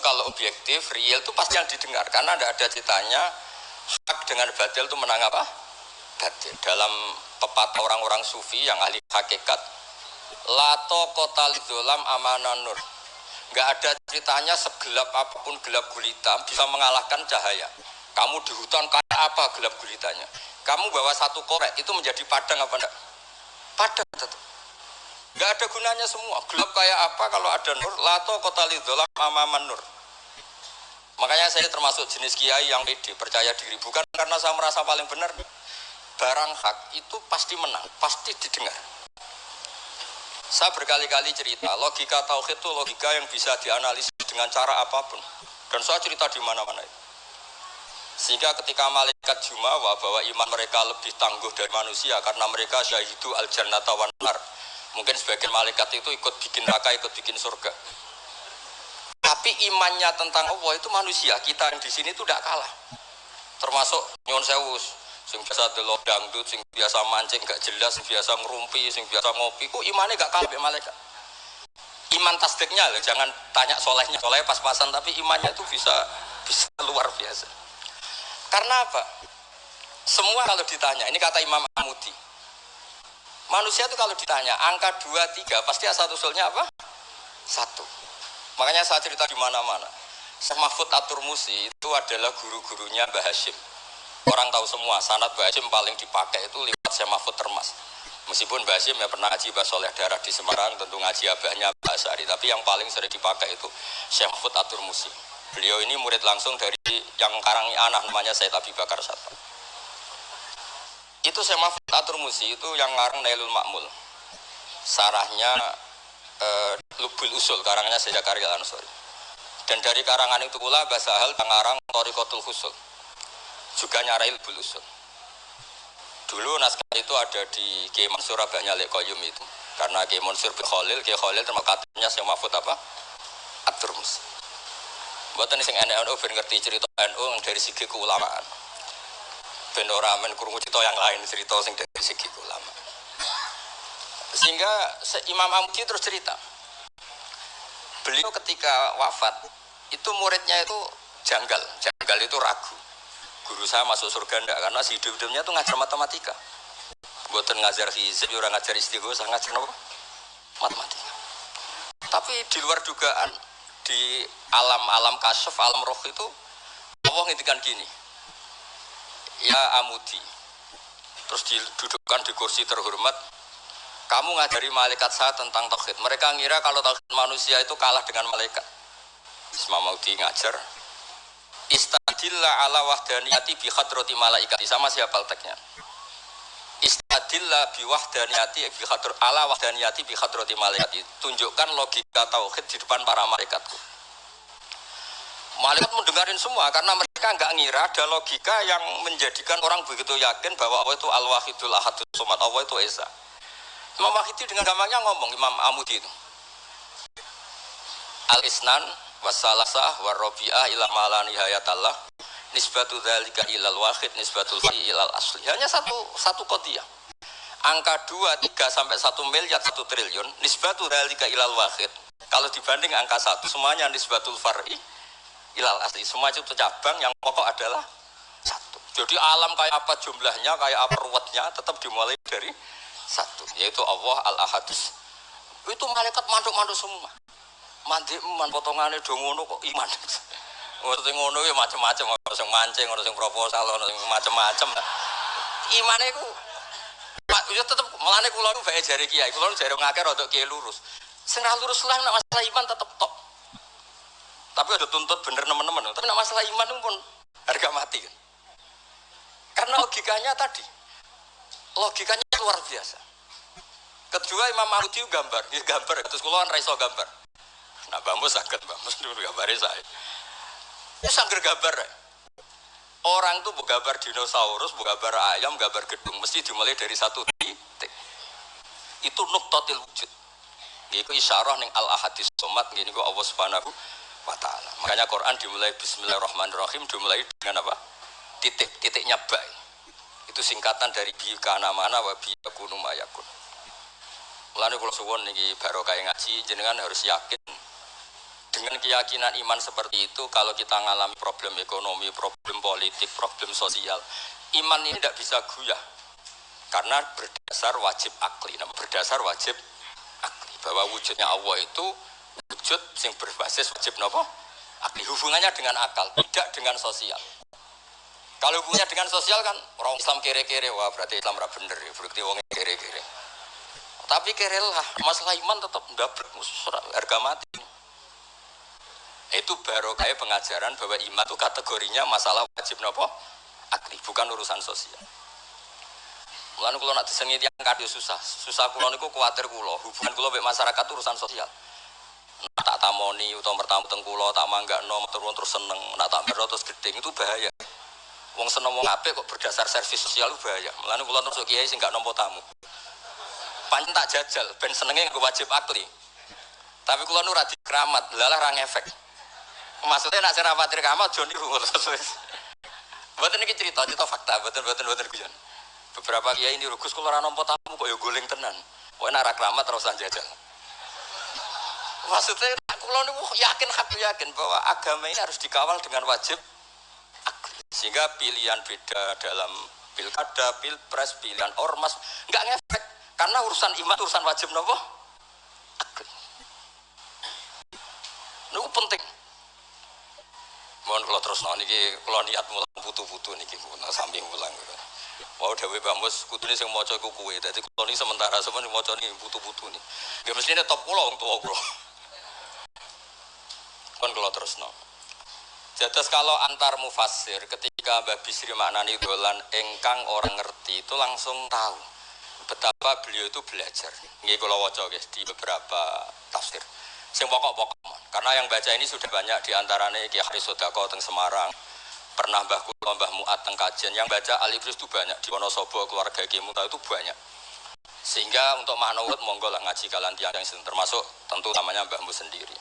itu kalau objektif, real itu pasti yang didengar. Karena tidak ada ceritanya hak dengan batil itu menang apa? Batil. Dalam pepatah orang-orang sufi yang ahli hakikat, lato kotal zolam amanan nur. Nggak ada ceritanya segelap apapun gelap gulita bisa mengalahkan cahaya. Kamu di hutan kayak apa gelap gulitanya? Kamu bawa satu korek itu menjadi padang apa enggak? Padang tetap. Nggak ada gunanya semua. Gelap kayak apa kalau ada nur? Lato kotal zolam amanan nur. Makanya saya termasuk jenis kiai yang pede, percaya diri. Bukan karena saya merasa paling benar. Barang hak itu pasti menang, pasti didengar. Saya berkali-kali cerita, logika tauhid itu logika yang bisa dianalisis dengan cara apapun. Dan saya cerita di mana-mana itu. Sehingga ketika malaikat jumawa bahwa iman mereka lebih tangguh dari manusia karena mereka syahidu al-jannata wan nar. Mungkin sebagian malaikat itu ikut bikin neraka, ikut bikin surga. Tapi imannya tentang Allah itu manusia, kita yang di sini itu tidak kalah. Termasuk nyuwun sewu, sing biasa delok dangdut, sing biasa mancing gak jelas, sing biasa ngerumpi, sing biasa ngopi, ku imannya gak kalah dengan malaikat. Iman tasdiknya loh, jangan tanya solehnya, solehnya pas-pasan, tapi imannya itu bisa luar biasa. Karena apa? Semua kalau ditanya, ini kata Imam Amudi, manusia itu kalau ditanya angka 2, 3 pasti asal usulnya apa? 1. Makanya saya cerita di mana-mana. Syekh Mahfud At-Turmusi itu adalah guru-gurunya Mbah Hashim. Orang tahu semua, sanad Mbah Hashim paling dipakai itu lewat Syekh Mahfud Termas. Meskipun Mbah Hashim ya pernah ngaji Mbah Soleh Darah di Semarang, tentu ngaji abahnya Mbah Asari, tapi yang paling sering dipakai itu Syekh Mahfud At-Turmusi. Beliau ini murid langsung dari yang karangi anak namanya Said Abi Bakar Sattar. Itu Syekh Mahfud At-Turmusi itu yang ngarang Nailul Ma'mul. Sarahnya Lubul Usul, karangannya Syekh Zakaria Al-Ansori. Dan dari karangan itu pula Mbah Sahal ngarang Thariqatul Husul, juga nyarai Lubul Usul. Dulu naskah itu ada di Kiai Mansur Abahnya Lek Qayyum itu, karena Kiai Mansur bin Khalil termasuk katanya Syekh Mahfud apa? At-Turmusi. Mboten sing NU ben ngerti cerita NU dari segi keulamaan. Ben ora men krungu cerita yang lain, cerita sing dari segi keulamaan. Sehingga Imam Amudi terus cerita, beliau ketika wafat itu muridnya itu janggal itu ragu, guru saya masuk surga enggak, karena si hidup-hidupnya itu ngajar matematika, buatan ngajar hizib, orang ngajar istighosah, ngajar apa? Matematika. Tapi di luar dugaan, di alam kasyaf, alam roh itu Allah ngintikan gini, ya Amudi, terus didudukkan di kursi terhormat, kamu ngajari malaikat saya tentang tauhid. Mereka ngira kalau tauhid manusia itu kalah dengan malaikat. Imam Maudi ngajar, istadillah ala wahdaniyati bi hadrati malaikati. Sama siapa teksnya? Istadillah bi wahdaniyati bi hadr ala wahdaniyati bi hadrati malaikati. Tunjukkan logika tauhid di depan para malaikatku. Malaikat mendengarin semua karena mereka enggak ngira ada logika yang menjadikan orang begitu yakin bahwa Allah itu al-wahidul ahadus somad, Allah itu esa. Imam Wahidi dengan gampangnya ngomong, Imam Amudi itu al-isnan wassalasah warrobi'ah ila malani hayatallah nisbatu dzalika ilal wahid nisbatul fi ilal asli. Hanya satu qadiyah. Angka 2, 3 sampai 1 miliar 1 triliun nisbatu dzalika ilal wahid. Kalau dibanding angka 1 semuanya nisbatul far'i ilal asli. Semua itu cabang, yang pokok adalah 1. Jadi alam kayak apa jumlahnya, kayak apa ruwetnya tetap dimulai dari 1, yaitu Allah al-ahadus. Itu malaikat mantuk-mantuk semua. Mandi potongannya do ngono kok iman. Maksudnya ngono ya macam-macam, ono sing mancing, ono sing proposal, ono sing macam-macam. Imane iku ya tetep melane kula nu bae jare kiai, kula nu jare ngakeh rada kiai lurus. Sing ra lurus lah nek masalah iman tetep top. Tapi ada tuntut bener nemen-nemen. Tapi nek masalah iman pun harga mati kan. Karena logikanya tadi. Logikanya luar biasa. Kedua Imam Amudi gambar, terus kula kan ra iso gambar. Nah, Mbah saged Mbah dulu gambare saya. Wis angger gambar. Orang tuh gambar dinosaurus, gambar ayam, gambar gedung mesti dimulai dari 1 titik. Itu nuqtatil wujud. Iku isyarah ning al-ahadis somad ngene kok Allah Subhanahu wa taala. Makanya Quran dimulai bismillahirrahmanirrahim, dimulai dengan apa? Titiknya ba. Itu singkatan dari bi kana mana wa bi yakunu mayakun. Mulane kula suwun niki barokah ngaji jenengan harus yakin dengan keyakinan iman seperti itu, kalau kita mengalami problem ekonomi, problem politik, problem sosial, iman ini tidak bisa goyah. Karena berdasar wajib akli, berdasar wajib akli. Bahwa wujudnya Allah itu wujud yang berbasis wajib nopo akli. Hubungannya dengan akal, tidak dengan sosial. Kalau hubungannya dengan sosial kan orang Islam kere-kere, wah berarti Islam ra bener ya, berarti wong kere-kere. Tapi kere lah, masalah iman tetap ndabrek harga mati. Itu baru kayak pengajaran bahwa iman itu kategorinya masalah wajib nopo akli, bukan urusan sosial. Mulane kula nak disengi tiyang kadhe susah kula niku kuwatir kula, hubungan kula mek masyarakat urusan sosial. Nak tak tamoni utawa mertamu teng kula tak manggakno terus seneng, nak tak merno terus gedeng itu bahaya. Wong seneng wong apik kok berdasar servis sosial bahaya. Mulane kula terus kiai sing gak nampa tamu. Pancen tak jajal ben senenge nggo wajib akli. Tapi kula nu ra dikramat, lalah ra ngefek. Maksudnya nak sing ra pati kramat aja niru terus. Mboten iki cerita fakta, mboten guyon. Beberapa kiai ini rugus kalau orang nampak tamu kok ya guling tenan. Wah nak rakramat terusan jajal. Maksudnya kalau nih yakin bahwa agama ini harus dikawal dengan wajib akli. Sehingga pilihan beda dalam pilkada, pilpres, pilihan ormas nggak ngefek karena urusan iman urusan wajib nopo akli. Ini penting. Mohon kalau terus niki kalau niat mulang butuh niki sambil mulang. Mau dewe bamus kudune sing maca iku kuwe. Dadi kula niki sementara sampeyan maca niki butuh-butuh niki. Nggih mestine top kula wong tuwa kula. Kon kula terusno. Jados kalau antar mufassir ketika Mbah Bisri maknani dolan engkang orang ngerti itu langsung tahu betapa beliau itu belajar. Nggih kula waca guys di beberapa tafsir. Sing pokok-pokok. Karena yang baca ini sudah banyak di antarane Ki Haris Sodako teng Semarang. Pernah Mbah Kula, Mbah Muat teng kajian yang baca Al-Ibris itu banyak di Wonosobo keluarga Ki Muta itu banyak. Sehingga untuk makna urut monggo lah ngaji kalian tiang yang termasuk tentu namanya Mbahmu sendiri.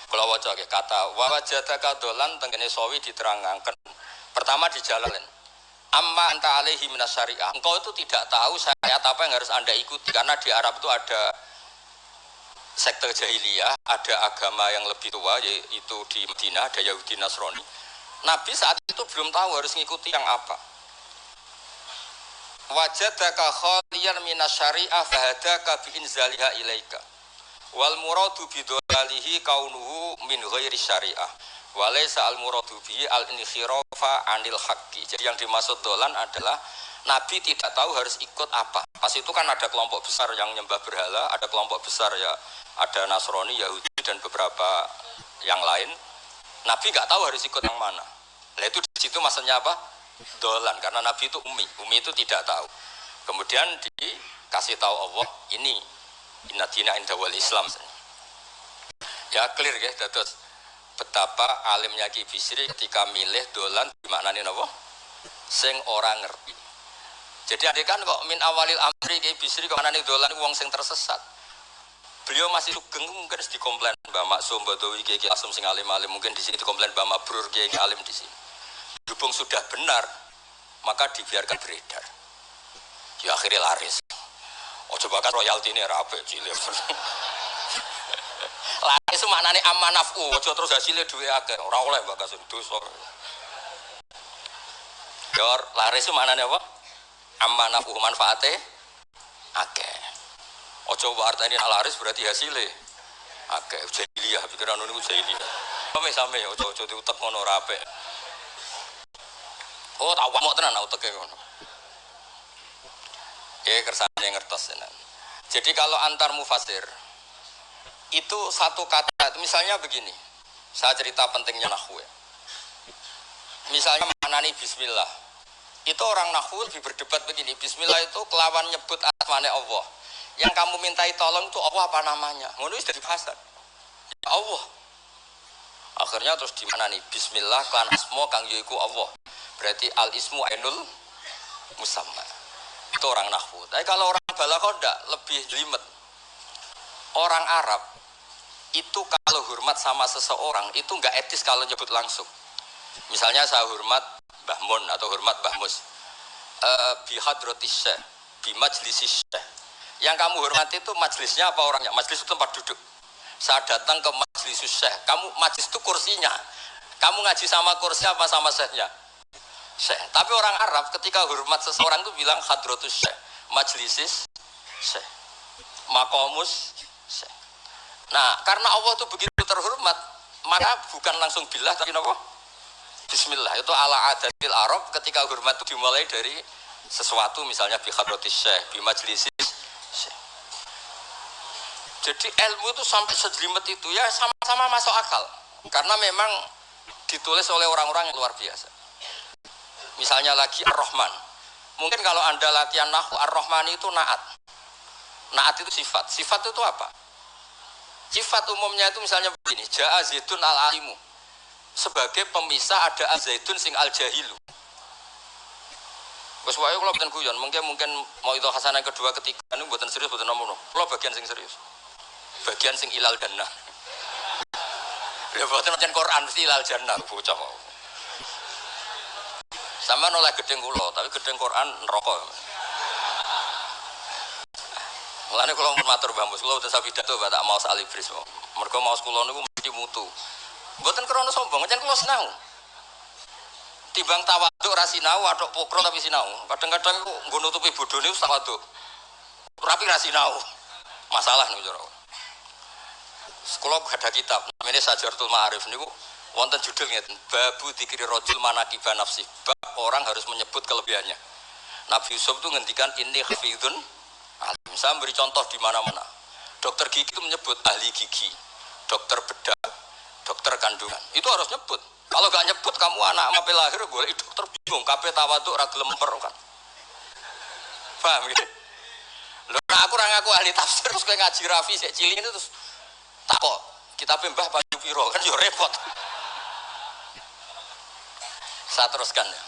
Kalau waca kata wa wajadaka dolan tengene sawi diterangkan. Pertama di Jalalain. Amma anta alaihi minasyariah. Engkau itu tidak tahu syariat apa yang harus Anda ikuti karena di Arab itu ada sekte jahiliyah, ada agama yang lebih tua yaitu di Madinah ada Yahudi Nasrani. Nabi saat itu belum tahu harus ngikuti yang apa. Wajadaka khaliyan minasyari'ah fahadaka biinzaliha ilaika. Wal muradu bidolalihi kaunuhu min ghairi syari'ah. Walaysa al muradu bihi al inkhirafa anil haqqi. Jadi yang dimaksud dolan adalah Nabi tidak tahu harus ikut apa. Pas itu kan ada kelompok besar yang nyembah berhala, ada kelompok besar ya, ada Nasrani, Yahudi dan beberapa yang lain. Nabi nggak tahu harus ikut yang mana. Nah itu di situ maksudnya apa? Dolan, karena Nabi itu umi itu tidak tahu. Kemudian dikasih tahu Allah ini inna dina inda wal Islam. Ya clear ya, terus betapa alimnya Ki Bisri ketika milih dolan dimaknani apa? Sing orang ngerti. Jadi ada kan kok min awalil amri Ki Bisri kok maknani dolan wong sing tersesat. Beliau masih sugeng mungkin dikomplain Mbak Maksum Badawi Kiai Asum sing alim-alim mungkin di sini dikomplain Mbak Mabrur Kiai alim di sini. Berhubung sudah benar maka dibiarkan beredar. Ya akhirnya laris. Oh coba kan royalti ini rapi cilik. Laris maknane amanafu, aja terus hasilnya duwe akeh. Ora oleh Mbak Kasum dosa. Ya laris maknane apa? Amanafu manfaate akeh. Ojo artine laris berarti hasilnya akeh. Jahiliyah pikiran niku jahiliyah. Same-same ojo diutek ngono rapi. Oh, tak mau tenan uteke ngono. Kersane ngertos tenan. Jadi kalau antar mufassir itu satu kata, misalnya begini. Saya cerita pentingnya nahwu. Misalnya maknani bismillah. Itu orang nahwu lebih berdebat begini. Bismillah itu kelawan nyebut asmane Allah. Yang kamu mintai tolong itu Allah apa namanya? Ngono wis dadi bahasa. Ya Allah. Akhirnya terus dimaknani bismillah kan asma kang yaiku Allah. Berarti al ismu ainul musamma. Itu orang nahwu. Tapi kalau orang balaghah ndak, lebih jelimet. Orang Arab itu kalau hormat sama seseorang itu enggak etis kalau nyebut langsung. Misalnya saya hormat Mbah Mun atau hormat Mbah Mus. Bi hadratis syekh, bi majlisis syekh. Yang kamu hormati itu majelisnya apa orangnya? Majelis itu tempat duduk. Saya datang ke majlis syekh. Kamu majlis itu kursinya. Kamu ngaji sama kursi apa sama syekhnya? Syekh. Tapi orang Arab ketika hormat seseorang itu bilang hadratus syekh, majlisis syekh, maqamus syekh. Nah, karena Allah itu begitu terhormat, maka bukan langsung billah tapi apa? Bismillah. Itu ala adatil Arab ketika hormat itu dimulai dari sesuatu, misalnya bi hadratis syekh, bi majlisis syekh. Jadi ilmu itu sampai sejelimet itu ya sama-sama masuk akal. Karena memang ditulis oleh orang-orang yang luar biasa. Misalnya lagi Ar-Rahman. Mungkin kalau Anda latihan nahwu, Ar-Rahman itu naat. Naat itu sifat. Sifat itu apa? Sifat umumnya itu misalnya begini, Ja'a Zaidun al-alimu. Sebagai pemisah ada Zaidun sing al-jahilu. Wes wae kula mboten guyon, mungkin mau itu hasanah kedua ketiga niku mboten serius mboten nomono. Kula bagian sing serius. Bagian sing ilal jannah. Lha mboten macam Quran mesti ilal jannah bocah kok. Sama nolak gedeng kula, tapi gedeng Quran neraka. Mulane kula matur Mbah Mus, kula mboten sapidato tak mau salibris. Mergo maos kula niku mesti mutu. Mboten krana sombong, pancen kula sinau. Timbang tawaduk ra sinau, atok pokro tapi sinau. Kadang-kadang iku nggo nutupi bodhone wis tawaduk. Rapi ra sinau. Masalah niku cara. Sekolah ada kitab namanya Sajaratul Ma'arif niku wonten judul ngeten, babu dzikri rajul manaqiba nafsi. Bab orang harus menyebut kelebihannya. Nabi Yusuf itu ngendikan inni hafizun alim. Saya beri contoh di mana-mana. Dokter gigi itu menyebut ahli gigi, dokter bedah, dokter kandungan. Itu harus nyebut. Kalau gak nyebut kamu anak mape lahir boleh dokter bingung, kabeh tawaduk ra gelem memper kan. Paham gitu? Lho aku ora ngaku ahli tafsir terus kowe ngaji Rafi sik cilik itu terus takok kitab Mbah Pandu Piro kan yo repot. Saya teruskan ya.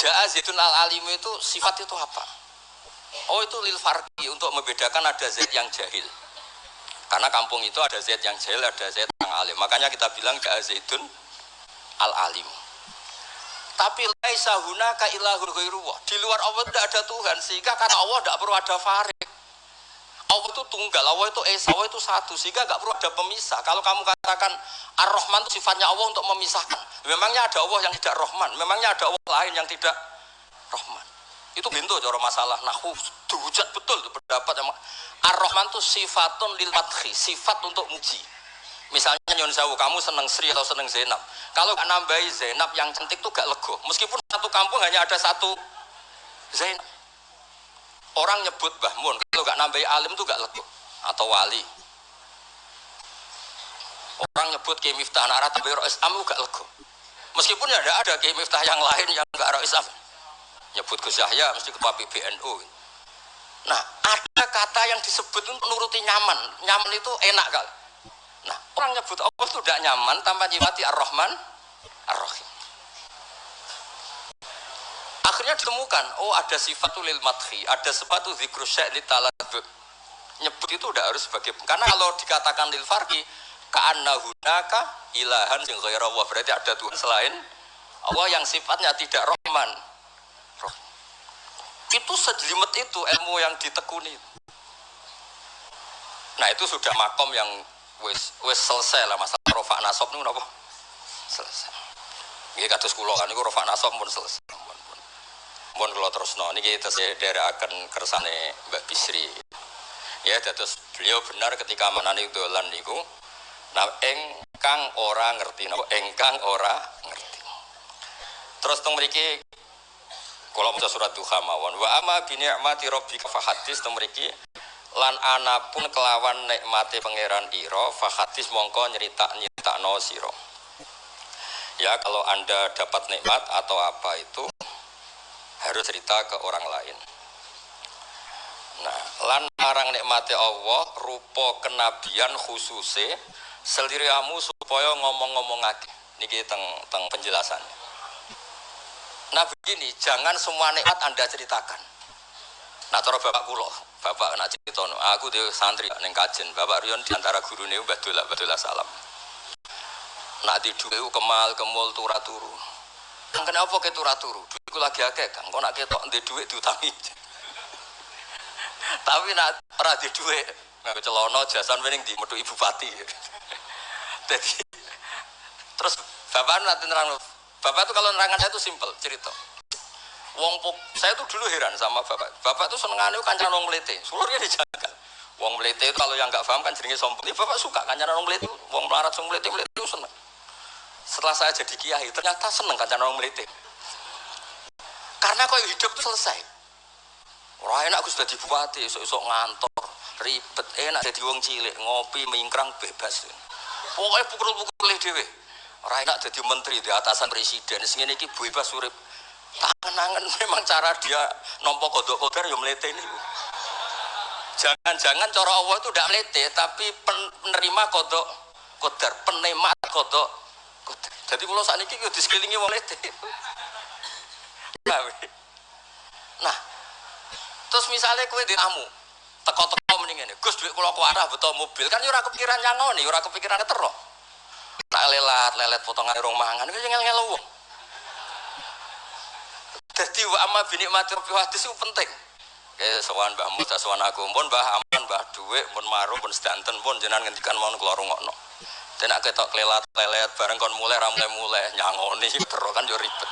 Ja'a Zaidun al-alim itu sifat itu apa? Oh itu lil farqi, untuk membedakan ada Zaid yang jahil. Karena kampung itu ada Zaid yang jahil, ada Zaid yang alim. Makanya kita bilang Ja'a Zaidun al-alim. Tapi laisa hunaka ilahun ghairuwah. Di luar Allah tidak ada Tuhan, sehingga karena Allah tidak perlu ada farik. Allah itu tunggal, Allah itu esa, Allah itu satu, sehingga nggak perlu ada pemisah. Kalau kamu katakan Ar-Rahman itu sifatnya Allah untuk memisahkan, memangnya ada Allah yang tidak Rahman, memangnya ada Allah lain yang tidak Rahman. Itu bintu cara masalah nahwu, dihujat betul itu pendapat yang Ar-Rahman itu sifatun lil madhi, sifat untuk muji. Misalnya nyun sewu, kamu seneng Sri atau seneng Zainab, kalau gak nambahi Zainab yang cantik itu gak lego, meskipun satu kampung hanya ada satu Zainab. Orang nyebut Mbah Mun, kalau gak nambahi alim itu gak lego, atau wali. Orang nyebut Kiai Miftah anak tambahi Rois Am itu gak lego, meskipun ya ada Kiai Miftah yang lain yang gak Rois Am. Nyebut Gus Yahya mesti ketua PBNU. Nah, ada kata yang disebut untuk nuruti nyaman. Nyaman itu enak kali. Nah, orang nyebut Allah itu tidak nyaman tanpa nyifati Ar-Rahman Ar-Rahim. Akhirnya ditemukan, oh ada sifatul lil madhi, ada sifatu dzikru syai' li talazzuz. Nyebut itu tidak harus sebagai, karena kalau dikatakan lil farqi ka'anna hunaka ilahan sing ghairu Allah, berarti ada Tuhan selain Allah yang sifatnya tidak Rahman. Itu sejelimet itu ilmu yang ditekuni. Nah itu sudah makom yang wis selesai lah masalah rofa nasab niku napa? Selesai. Nggih kados kula kan niku rofa nasab pun selesai. Mun kula terusno niki tesih dherekaken kersane Mbak Bisri. Ya dados beliau benar ketika menani dolan niku nah engkang ora ngerti napa engkang ora ngerti. Terus teng mriki kula maca surat Duha mawon wa amma bi ni'mati rabbika fahadits teng mriki lan anapun kelawan nikmate pangeran ira fahadits mongko nyeritakno sira. Ya kalau Anda dapat nikmat atau apa itu harus cerita ke orang lain. Nah, lan marang nikmate Allah rupa kenabian khususe seliramu supaya ngomong-ngomongake. Niki teng penjelasannya. Nah begini, jangan semua nikmat Anda ceritakan. Nah cara bapak kula, bapak nak cerita no, aku dhewe santri ning kajen, bapak Riyon di antara gurune Mbah Dola Salam. Nak di dhuwit kemal kemul turu. Kang kenapa ke turu? Duitku lagi akeh, Kang. Kok nak ketok ndek dhuwit diutangi. Tapi nak ora di dhuwit Nganggo celana jasan wening di metu ibu pati. Jadi terus bapak nanti nerang, bapak tuh kalau nerangan saya tuh simpel cerita. Saya tuh dulu heran sama bapak. Bapak tuh senengannya kancan wong mlete, sulurnya dijagal. Wong mlete itu kalau yang nggak paham kan jenenge sombong. Ini bapak suka kancan wong mlete, wong melarat wong mlete itu seneng. Setelah saya jadi kiai ternyata seneng kancan wong mlete. Karena kok hidup tuh selesai. Ora enak aku sudah di bupati, esuk-esuk ngantor, ribet, enak jadi wong cilik, ngopi, mingkrang bebas. Pokoknya pukul-pukul dhewe. Ora enak jadi menteri di atasan presiden, sing ngene iki bebas urip. Tangan-tangan memang cara dia nompo kodok-kodar ya mlete ini. Jangan-jangan cara Allah itu tidak mlete, tapi penerima kodok kodar, penemat kodok kodar. Jadi kalau saat ini di sekelilingi wong mlete. Nah, terus misalnya kowe di tamu, teko-teko mending ngene, Gus duit kula kuarah beto mobil, kan ora kepikiran nyangoni, ora kepikiran terus. Tak lelet potongan rong mangan, iki ngel-ngel wong. Jadi wa amma binikmati rabbil hadis itu penting. Kayak sowan Mbah Musa, sowan aku, pun Mbah aman, Mbah duit, pun maru, pun sedanten, pun jenengan ngendikan mau kula rungokno. Tenak ketok lelet bareng kon mulai ra mulai nyangoni terus kan yo ribet.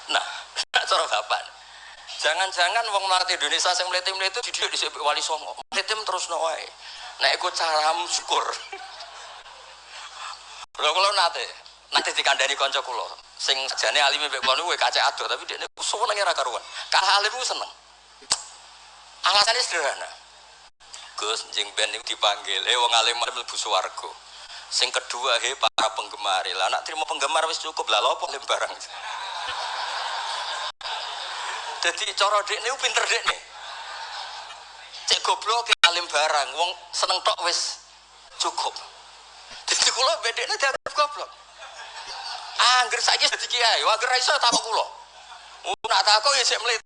Nah, cara bapak. Jangan-jangan wong melarat Indonesia sing mlete-mlete dididik dhisik Wali Songo. Mlete terusno wae. Nek iku caramu syukur. Kula nate dikandani kanca kula. Sing jane alime mek kono kowe kacek adoh tapi dekne senenge ra karuan. Kalah alim ku seneng. Alasannya sederhana. Gus jeng ben niku dipanggil, wong alim mlebu swarga. Sing kedua para penggemar. Lah nek trimo penggemar wis cukup lah lho apa barang. Jadi cara dekne pinter dekne. Cek goblok alim barang, wong seneng tok wis cukup. Jadi kula bedekne dianggap goblok. Angger saiki dadi kiai, angger ra iso takok kula. Nak takok ya sik mlete.